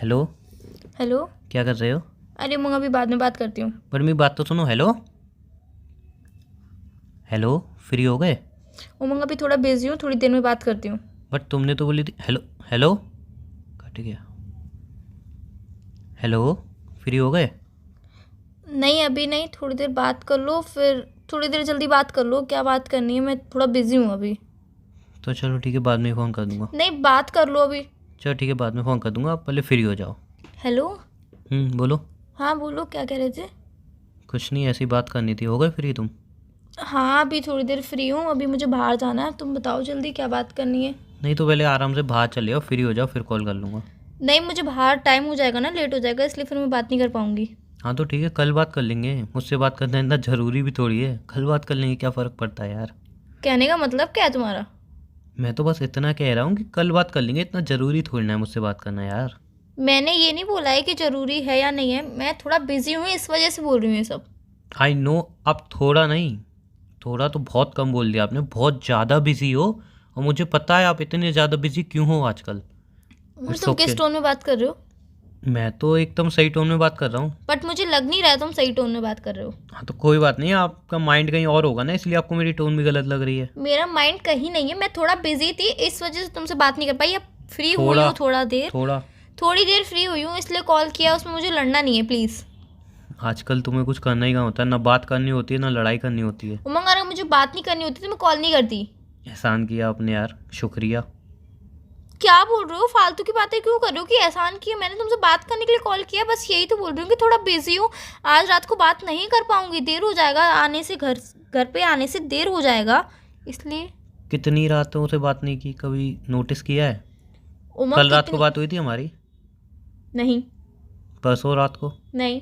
Hello. Hello. क्या कर रहे हो? अरे मैं अभी बाद में बात करती हूँ। पर मेरी बात तो सुनो। हेलो हेलो, फ्री हो गए? उमंग अभी थोड़ा बिजी हूँ, थोड़ी देर में बात करती हूँ। बट तुमने तो बोली थी हेलो। हेलो, कट गया। हेलो, फ्री हो गए? नहीं अभी नहीं, थोड़ी देर बात कर लो, फिर थोड़ी देर जल्दी बात कर लो। क्या बात करनी है? मैं थोड़ा बिजी हूँ अभी। तो चलो ठीक है, बाद में फ़ोन कर दूंगा। नहीं बात कर लो अभी। चलो ठीक है, बाद में फ़ोन कर दूंगा, आप पहले फ्री हो जाओ। हेलो। बोलो। हाँ बोलो, क्या कह रहे थे? कुछ नहीं, ऐसी बात करनी थी। हो गए फ्री तुम? हाँ अभी थोड़ी देर फ्री हूँ, अभी मुझे बाहर जाना है। तुम बताओ जल्दी क्या बात करनी है। नहीं तो पहले आराम से बाहर चले जाओ, फ्री हो जाओ, फिर कॉल कर लूँगा। नहीं मुझे बाहर टाइम हो जाएगा ना, लेट हो जाएगा, इसलिए फिर मैं बात नहीं कर पाऊँगी। हाँ तो ठीक है, कल बात कर लेंगे। मुझसे बात करना इतना ज़रूरी भी थोड़ी है। कल बात कर लेंगे, क्या फ़र्क पड़ता है यार। कहने का मतलब क्या है तुम्हारा? मैं तो बस इतना कह रहा हूँ कि कल बात कर लेंगे, इतना ज़रूरी थोड़ी ना है मुझसे बात करना यार। मैंने ये नहीं बोला है कि ज़रूरी है या नहीं है, मैं थोड़ा बिजी हूँ इस वजह से बोल रही हूँ ये सब। I know. अब थोड़ा नहीं, थोड़ा तो बहुत कम बोल दिया आपने। बहुत ज़्यादा बिजी हो, और मुझे पता है आप इतने ज़्यादा बिजी क्यों हो आजकल। इट्स तुम ओके। किस टोन में बात कर रहे हो? मैं तो एकदम सही टोन में बात कर रहा हूँ। बट मुझे लग नहीं रहा है तुम सही टोन में बात कर रहे हो। हाँ तो कोई बात नहीं, आपका माइंड कहीं और होगा ना, इसलिए आपको मेरी टोन भी गलत लग रही है। मेरा माइंड कहीं नहीं है, मैं थोड़ा बिजी थी इस वजह से तुमसे बात नहीं कर पाई। अब फ्री हुई थोड़ा हूँ थोड़ा देर, थोड़ा थोड़ी देर फ्री हुई हूँ इसलिए कॉल किया। उसमें मुझे लड़ना नहीं है प्लीज़। आजकल तुम्हें कुछ करना ही कहाँ होता है, ना बात करनी होती है ना लड़ाई करनी होती है। उमंग अगर मुझे बात नहीं करनी होती तो मैं कॉल नहीं करती। एहसान किया आपने यार, शुक्रिया। क्या बोल रहे हो? फालतू की बातें क्यों कर रहे हो कि एहसान किया? मैंने तुमसे बात करने के लिए कॉल किया, बस यही तो बोल रही हूँ कि थोड़ा बिजी हूँ। आज रात को बात नहीं कर पाऊंगी, देर हो जाएगा आने से, घर घर पे आने से देर हो जाएगा इसलिए। कितनी रातों से बात नहीं की, कभी नोटिस किया है? उमंग कल रात को कितनी? बात हुई थी हमारी? नहीं। परसों रात को? नहीं।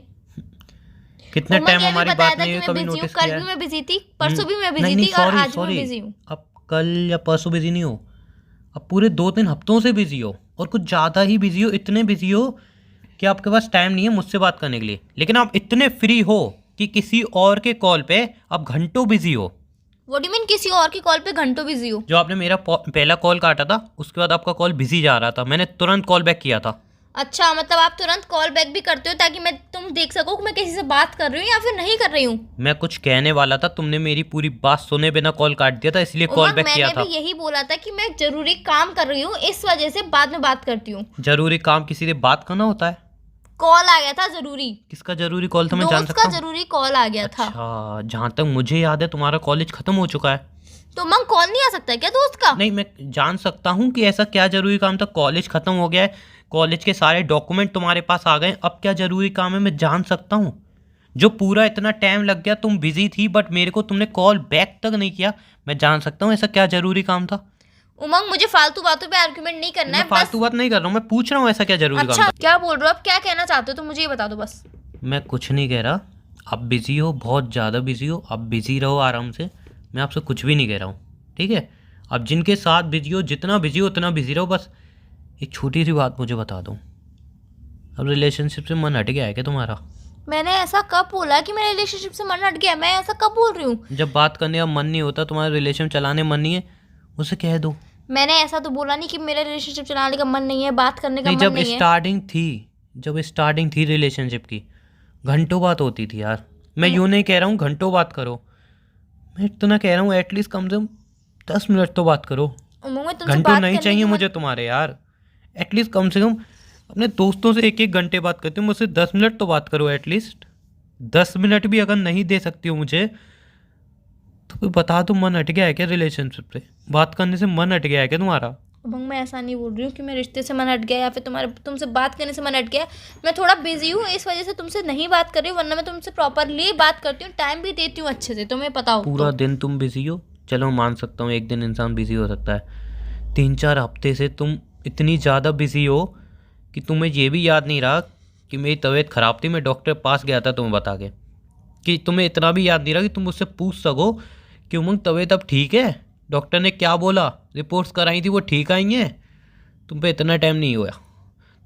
कितने उमंग टाइम ये भी हमारी बताया बात था नहीं कि हुई, मैं कभी बिजी हूँ, नोटिस कल किया भी है? मैं बिजी थी, परसों भी मैं नहीं बिजी नहीं, थी और सॉरी आज भी मैं सॉरी। बिजी हूँ। अब कल या परसों बिजी नहीं हो, अब पूरे 2-3 हफ्तों से बिजी हो, और कुछ ज़्यादा ही बिजी हो। इतने बिजी हो कि आपके पास टाइम नहीं है मुझसे बात करने के लिए, लेकिन आप इतने फ्री हो कि किसी और के कॉल पे आप घंटों बिजी हो। व्हाट डू मीन किसी और की कॉल पे घंटों बिजी हो? जो आपने मेरा पहला कॉल काटा था, उसके बाद आपका कॉल बिजी जा रहा था, मैंने तुरंत कॉल बैक किया था। अच्छा मतलब आप तुरंत कॉल बैक भी करते हो ताकि मैं तुम देख सको कि मैं किसी से बात कर रही हूँ या फिर नहीं कर रही हूँ? मैं कुछ कहने वाला था, तुमने मेरी पूरी बात सुने बिना कॉल काट दिया था, इसलिए कॉल उमंग बैक किया मैंने भी था। यही बोला था कि मैं जरूरी काम कर रही हूँ, इस वजह से बाद में बात करती हूँ। जरूरी काम किसी से बात करना होता है? कॉल आ गया था जरूरी, किसका जरूरी कॉल था, मैं जान दोस्त का सकता हूँ? जरूरी कॉल आ गया था। अच्छा, जहाँ तक मुझे याद है तुम्हारा कॉलेज खत्म हो चुका है। तो उमंग कॉल नहीं आ सकता है क्या दोस्त का? नहीं, मैं जान सकता हूँ कि ऐसा क्या जरूरी काम था। कॉलेज खत्म हो गया है, कॉलेज के सारे डॉक्यूमेंट तुम्हारे पास आ गए, अब क्या जरूरी काम है मैं जान सकता हूँ। जो पूरा इतना टाइम लग गया, तुम बिजी थी बट मेरे को तुमने कॉल बैक तक नहीं किया, मैं जान सकता हूँ ऐसा क्या जरूरी काम था। उमंग मुझे फालतू बातों पे आर्गुमेंट नहीं करना मैं है बस। फालतू बात नहीं कर रहा हूँ, मैं पूछ रहा हूँ ऐसा क्या जरूरी काम अच्छा था। क्या बोल रहे हो? अब क्या कहना चाहते हो तो मुझे ये बता दो बस। मैं कुछ नहीं कह रहा। आप बिजी हो, बहुत ज़्यादा बिजी हो, आप बिजी रहो आराम से। मैं आपसे कुछ भी नहीं कह रहा हूँ, ठीक है? आप जिनके साथ बिजी हो, जितना बिजी हो उतना बिजी रहो। बस एक छोटी सी बात मुझे बता दो, अब रिलेशनशिप से मन हट गया है क्या तुम्हारा? मैंने ऐसा कब बोला कि मेरे रिलेशनशिप से मन हट गया? मैं ऐसा कब बोल रही हूँ? जब बात करने का मन नहीं होता, तुम्हारा रिलेशन चलाने मन नहीं है, उसे कह दो। मैंने ऐसा तो बोला नहीं कि मेरा रिलेशनशिप चलाने का मन नहीं है, बात करने का नहीं, मन जब नहीं है। स्टार्टिंग थी, जब स्टार्टिंग थी रिलेशनशिप की, घंटों बात होती थी यार। मैं यूँ नहीं कह रहा हूँ घंटों बात करो, मैं इतना कह रहा हूँ एटलीस्ट कम से कम 10 मिनट तो बात करो। उमंग में तुमसे घंटों बात नहीं करने चाहिए की मन। मुझे तुम्हारे यार। एटलीस्ट कम से कम अपने दोस्तों से 1-1 घंटे बात करती हूँ, मुझसे 10 मिनट तो बात करो एटलीस्ट। 10 मिनट भी अगर नहीं दे सकती हो मुझे, तो फिर बता दो मन हट गया है क्या रिलेशनशिप से? बात करने से मन हट गया है क्या तुम्हारा? उमंग मैं ऐसा नहीं बोल रही हूँ कि मेरे रिश्ते से मन हट गया या फिर तुमसे बात करने से मन हट गया। मैं थोड़ा बिजी हूँ इस वजह से तुमसे नहीं बात कर रही हूँ, वरना मैं तुमसे प्रॉपरली बात करती हूँ, टाइम भी देती हूँ अच्छे से, तुम्हें पता हो पूरा तो। दिन तुम बिजी हो, चलो मान सकता हूँ, एक दिन इंसान बिजी हो सकता है। 3-4 हफ्ते से तुम इतनी ज़्यादा बिजी हो कि तुम्हें ये भी याद नहीं रहा कि मेरी तबीयत ख़राब थी, मैं डॉक्टर के पास गया था तुम्हें बता के। कि तुम्हें इतना भी याद नहीं रहा कि तुम मुझसे पूछ सको कि उमंग तबीयत अब ठीक है, डॉक्टर ने क्या बोला, रिपोर्ट्स कराई थी वो ठीक आई हैं। तुम पे इतना टाइम नहीं हुआ।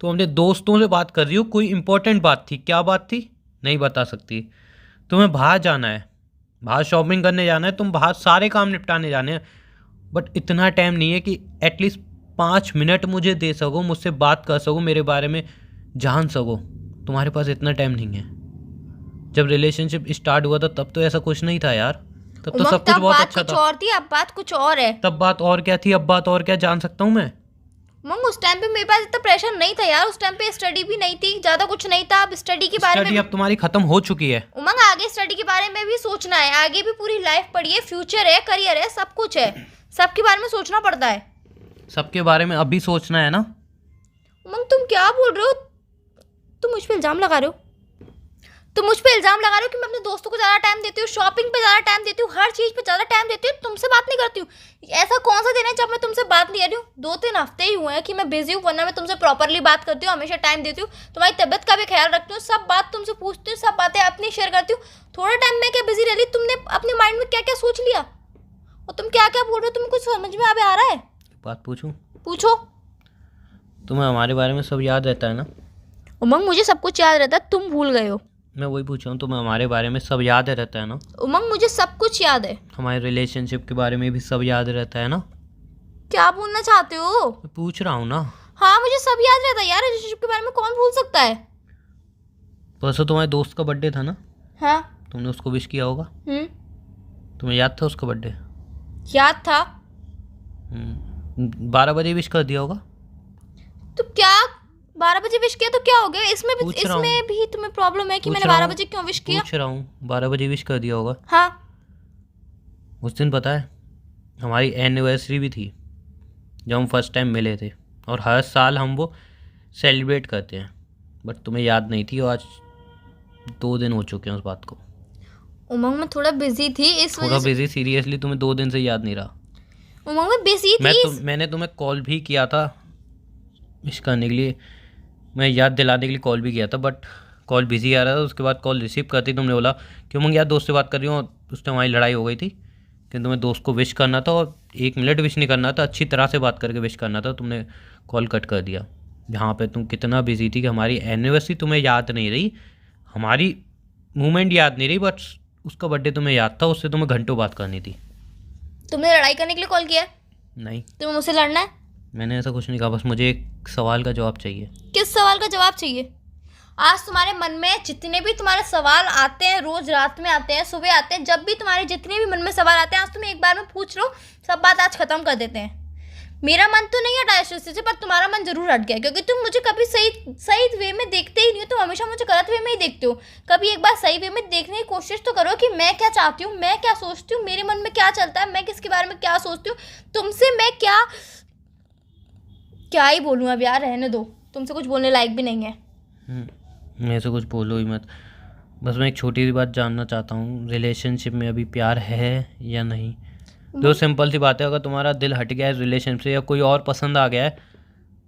तो अपने दोस्तों से बात कर रही हो, कोई इंपॉर्टेंट बात थी? क्या बात थी? नहीं बता सकती। तुम्हें बाहर जाना है, बाहर शॉपिंग करने जाना है, तुम बाहर सारे काम निपटाने जाने हैं, बट इतना टाइम नहीं है कि एटलीस्ट 5 मिनट मुझे दे सको, मुझसे बात कर सको मेरे बारे में, जान सको, तुम्हारे पास इतना टाइम नहीं है। जब रिलेशनशिप स्टार्ट हुआ था तब तो ऐसा कुछ नहीं था यार, तब तो उमंग, सब कुछ तब बहुत बात अच्छा कुछ था। और थी, अब बात कुछ और है। तब बात और क्या थी, अब बात और क्या, जान सकता हूँ मैं? उमंग, उस टाइम पे मेरे पास इतना प्रेशर नहीं था यार, उस टाइम पे स्टडी भी नहीं थी, ज्यादा कुछ नहीं था। अब स्टडी के बारे में स्टडी अब तुम्हारी खत्म हो चुकी है। उमंग, आगे स्टडी के बारे में भी सोचना है, आगे भी पूरी लाइफ पड़ी है, फ्यूचर है, करियर है, सब कुछ है, सबके बारे में सोचना पड़ता है। सबके बारे में अभी सोचना है ना। उमंग, तुम क्या बोल रहे हो? तुम मुझ पे इल्जाम लगा रहे हो, तुम मुझ पे इल्जाम लगा रहे हो कि मैं अपने दोस्तों को ज़्यादा टाइम देती हूँ, शॉपिंग पे ज़्यादा टाइम देती हूँ, हर चीज़ पे ज़्यादा टाइम देती हूँ, तुमसे बात नहीं करती हूँ। ऐसा कौन सा दिन है जब मैं तुमसे बात नहीं कर रही हूँ? 2-3 हफ्ते ही हुए हैं कि मैं बिजी हूँ, वरना मैं तुमसे प्रॉपरली बात करती हूँ, हमेशा टाइम देती हूँ, तुम्हारी तबियत का भी ख्याल रखती हूँ, सब बात तुमसे पूछती हूँ, सब बातें अपनी शेयर करती हूँ। थोड़ा टाइम में क्या बिजी रह रही? तुमने अपने माइंड में क्या क्या सोच लिया और तुम क्या क्या बोल रहे हो? तुम्हें कुछ समझ में आ रहा है? बात पूछूं? पूछो। तुम्हें हमारे बारे में सब याद रहता है ना? उमंग, मुझे सब कुछ याद रहता है, तुम भूल गए हो। मैं वही पूछ रहा हूँ, तुम्हें हमारे बारे में सब याद रहता है ना? उमंग, मुझे सब कुछ याद है। हमारे रिलेशनशिप के बारे में भी सब याद रहता है ना? क्या बोलना चाहते हो? मैं पूछ रहा हूँ ना। हाँ, मुझे सब याद रहता है यार, रिलेशनशिप के बारे में कौन भूल सकता है? परसों तुम्हारे दोस्त का बर्थडे था ना? हाँ। तुमने उसको विश किया होगा। हम्म। तुम्हें याद था उसका बर्थडे? याद था। 12 बजे विश कर दिया होगा। तो क्या 12 बजे विश किया तो क्या हो गया? पूछ रहा हूँ। इसमें भी तुम्हें प्रॉब्लम है कि पूछ मैंने रहा 12 हूँ। बजे क्यों विश किया? पूछ रहा हूँ, 12 बजे विश कर दिया होगा। हाँ। उस दिन पता है हमारी एनिवर्सरी भी थी, जब हम फर्स्ट टाइम मिले थे, और हर साल हम वो सेलिब्रेट करते हैं, बट तुम्हें याद नहीं थी, और आज 2 दिन हो चुके हैं उस बात को। उमंग, मैं थोड़ा बिजी थी इस थोड़ा वजह से। बिजी? सीरियसली तुम्हें 2 दिन से याद नहीं रहा? उमंग, मैं बिजी थी। मैंने तुम्हें कॉल भी किया था विश करने के लिए, मैं याद दिलाने के लिए कॉल भी किया था, बट कॉल बिजी आ रहा था। उसके बाद कॉल रिसीव करती तुमने बोला कि उमंग यार दोस्त से बात कर रही हूँ, उस टाइम हमारी लड़ाई हो गई थी कि तुम्हें दोस्त को विश करना था, और 1 मिनट विश नहीं करना था, अच्छी तरह से बात करके विश करना था। तुमने कॉल कट कर दिया। यहाँ पे तुम कितना बिजी थी कि हमारी एनिवर्सरी तुम्हें याद नहीं रही, हमारी मूवमेंट याद नहीं रही, बट उसका बर्थडे तुम्हें याद था, उससे तुम्हें घंटों बात करनी थी। तुमने लड़ाई करने के लिए कॉल किया है? नहीं, तुम्हें मुझसे लड़ना है? मैंने ऐसा कुछ नहीं कहा, बस मुझे एक सवाल का जवाब चाहिए। किस सवाल का जवाब चाहिए? आज तुम्हारे मन में जितने भी तुम्हारे सवाल आते हैं, रोज रात में आते हैं, सुबह आते हैं, जब भी तुम्हारे जितने भी मन में सवाल आते हैं, आज तुम एक बार में पूछ लो, सब बात आज खत्म कर देते हैं। मेरा मन तो नहीं हटा इस रिश्ते से, पर तुम्हारा मन जरूर हट गया, क्योंकि तुम मुझे कभी सही वे में देखते ही नहीं हो, तुम हमेशा मुझे गलत वे में ही देखते हो। कभी एक बार सही वे में देखने की कोशिश तो करो कि मैं क्या चाहती हूँ, मैं क्या सोचती हूँ, मेरे मन में क्या चलता है, मैं किसके बारे में क्या सोचती हूँ, तुमसे मैं क्या ही बोलूँ अब यार, रहने दो, तुमसे कुछ बोलने लायक भी नहीं है। मेरे से कुछ बोलो ही मत, बस मैं एक छोटी सी बात जानना चाहता हूँ, रिलेशनशिप में अभी प्यार है या नहीं? जो सिंपल सी बात है, अगर तुम्हारा दिल हट गया है रिलेशनशिप से या कोई और पसंद आ गया है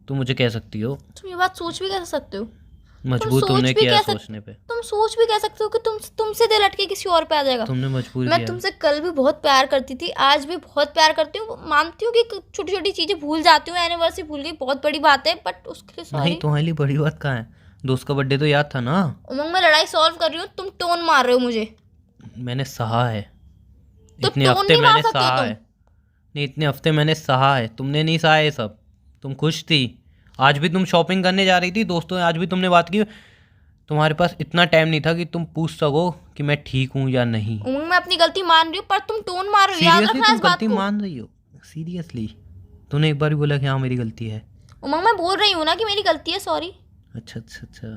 तो मुझे कह सकती हो। तुम ये बात सोच भी कैसे सकते हो? मजबूर सोच तुमने भी किया है कैसे- सोचने पे। तुम सोच भी कह सकते हो कि तुमसे दिल हट के किसी और पे आ जाएगा। तुमने मजबूर मैं किया है। तुमसे कल भी बहुत प्यार करती थी, आज भी बहुत प्यार करती हूँ, मानती हूँ कि छोटी छोटी चीजें भूल जाती हूँ, एनिवर्सरी भूल गई, बहुत बड़ी बात है, बट उसके लिए नहीं, सॉरी। तुम्हारे लिए बड़ी बात कहाँ है? दोस्त का बर्थडे तो याद था ना? उमंग, मैं लड़ाई सॉल्व कर रही हूँ, तुम टोन मार रहे हो मुझे। मैंने सहा है, तो इतने टोन हफ्ते नहीं मार मैंने सकते हो सहा तुम। है। नहीं, इतने हफ्ते मैंने सहा है, तुमने नहीं सहा है सब। तुम खुश थी, आज भी तुम शॉपिंग करने जा रही थी दोस्तों, आज भी तुमने बात की। तुम्हारे पास इतना टाइम नहीं था कि तुम पूछ सको कि मैं ठीक हूँ या नहीं। उमंग, मैं अपनी गलती मान रही हूँ, पर तुम टोन मार रहे हो, याद सीरियसली रखना तुम इस बात गलती को। मान रही हो? सीरियसली तूने एक बार भी बोला कि हाँ मेरी गलती है? उमंग, मैं बोल रही हूँ ना कि मेरी गलती है, सॉरी। अच्छा अच्छा अच्छा,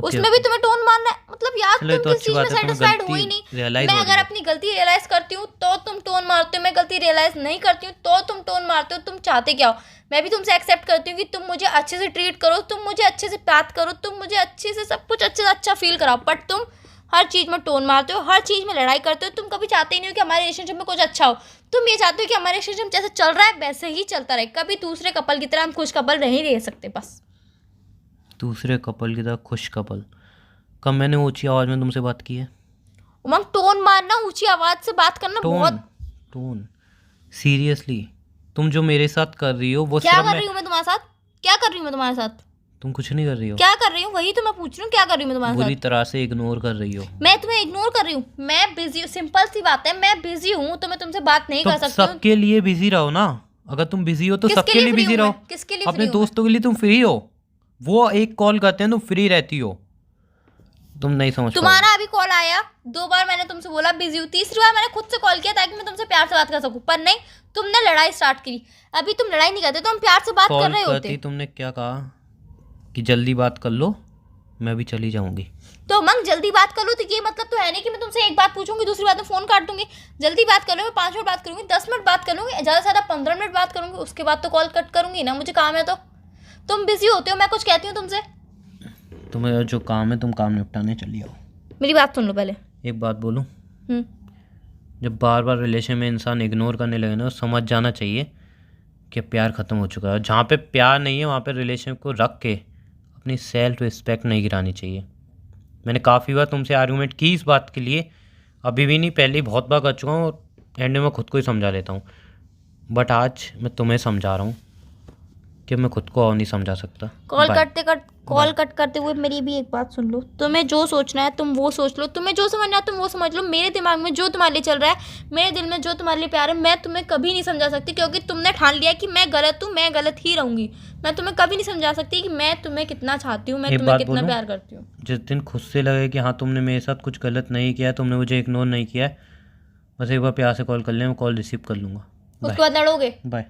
उसमें भी तुम्हें टोन मारना है, मतलब यार चलो, ये तुम तो किस अच्छी चीज में बात है, तुम्हें सेटिस्फाइड हो ही गलती नहीं। realize मैं हो अगर रही है। अपनी गलती रियलाइज करती हूँ तो तुम टोन मारते हो, मैं गलती रियलाइज नहीं करती हूँ तो तुम टोन मारते हो। तुम चाहते क्या हो? मैं भी तुमसे एक्सेप्ट करती हूँ कि तुम मुझे अच्छे से ट्रीट करो, तुम मुझे अच्छे से बात करो, तुम मुझे अच्छे से सब कुछ अच्छे से अच्छा फील कराओ, बट तुम हर चीज़ में टोन मारते हो, हर चीज़ में लड़ाई करते हो। तुम कभी चाहते ही नहीं हो कि हमारे रिलेशनशिप में कुछ अच्छा हो। तुम ये चाहते हो कि हमारे रिलेशनशिप जैसे चल रहा है वैसे ही चलता रहे, कभी दूसरे कपल की तरह हम खुश कपल नहीं रह सकते। बस दूसरे कपल की तरह खुश कपल? कब मैंने ऊंची आवाज में तुमसे बात की है? उमंग, टोन मारना, ऊंची आवाज से बात करना टोन बहुत। टोन सीरियसली तुम जो मेरे साथ कर रही हो वो क्या सिर्फ कर रही हूँ मैं तुम्हारे साथ? क्या कर रही हूँ मैं तुम्हारे साथ? तुम कुछ नहीं कर रही हो, क्या कर रही हूँ वही तो मैं पूछ रही हूँ, क्या कर रही हूँ मैं तुम्हारे बुरी साथ? तरह से इग्नोर कर रही हो। मैं तुम्हें इग्नोर कर रही हूँ? मैं बिजी हूँ, सिंपल सी बात है, मैं बिजी हूँ तो मैं तुमसे बात नहीं तो कर सकती हूँ। सबके लिए बिजी रहो ना, अगर तुम बिजी हो तो किसके सबके लिए free बिजी हूँ रहो। मैं? किसके लिए free अपने हूँ मैं? दोस्तों के लिए तुम फ्री हो, वो एक कॉल करते हैं तुम फ्री रहती हो, तुम नहीं समझ पाओगे। तुम्हारा अभी कॉल आया, 2 बार मैंने तुमसे बोला बिजी हूँ, तीसरी बार मैंने खुद से कॉल किया ताकि मैं तुमसे प्यार से बात कर सकूं, पर नहीं, तुमने लड़ाई स्टार्ट करी। अभी तुम लड़ाई नहीं करते तो हम प्यार से बात कर कॉल रहे करती होते। तुमने क्या कहा कि जल्दी बात कर लो, मैं भी चली जाऊंगी। तो मंग जल्दी बात कर लो, तो ये मतलब तो है नहीं कि मैं तुमसे एक बात पूछूंगी दूसरी बात में फोन काट दूंगी। जल्दी बात कर लो, मैं 5 मिनट बात करूंगी, 10 मिनट बात करूंगी, ज़्यादा से ज़्यादा 15 मिनट बात करूंगी, उसके बाद तो कॉल कट करूंगी ना, मुझे काम है तो। तुम बिजी होते हो, मैं कुछ कहती हूँ तुमसे। तुम्हें जो काम है तुम काम निपटाने चली आओ। मेरी बात सुन लो पहले। एक बात बोलूं, हम्म। जब बार बार रिलेशन में इंसान इग्नोर करने लगे ना, तो समझ जाना चाहिए कि प्यार ख़त्म हो चुका है। जहाँ पे प्यार नहीं है वहाँ पे रिलेशन को रख के अपनी सेल्फ रिस्पेक्ट नहीं गिरानी चाहिए। मैंने काफ़ी बार तुमसे आर्गूमेंट की इस बात के लिए, अभी भी नहीं, पहले ही बहुत बार कर चुका हूँ, और एंड में मैं खुद को ही समझा लेता हूँ। बट आज मैं तुम्हें समझा रहा हूँ कि मैं खुद को और नहीं समझा सकता। कॉल कट करते हुए मेरी भी एक बात सुन लो। तुम्हें जो सोचना है तुम वो सोच लो, तुम्हें जो समझना है तुम वो समझ लो। मेरे दिमाग में जो तुम्हारे लिए चल रहा है, मेरे दिल में जो तुम्हारे लिए प्यार है, मैं तुम्हें कभी नहीं समझा सकती, क्योंकि तुमने ठान लिया कि मैं गलत हूँ, मैं गलत ही रहूंगी। मैं तुम्हें कभी नहीं समझा सकती कि मैं तुम्हें कितना चाहती हूँ, मैं एक तुम्हें बात कितना बोलूं? प्यार करती हूँ। जिस दिन खुद से लगे कि हाँ तुमने मेरे साथ कुछ गलत नहीं किया है, तुमने मुझे इग्नोर नहीं किया है, बस एक बार प्यार से कॉल कर ले, मैं कॉल रिसीव कर लूँगा। उसके बाद लड़ोगे। बाय।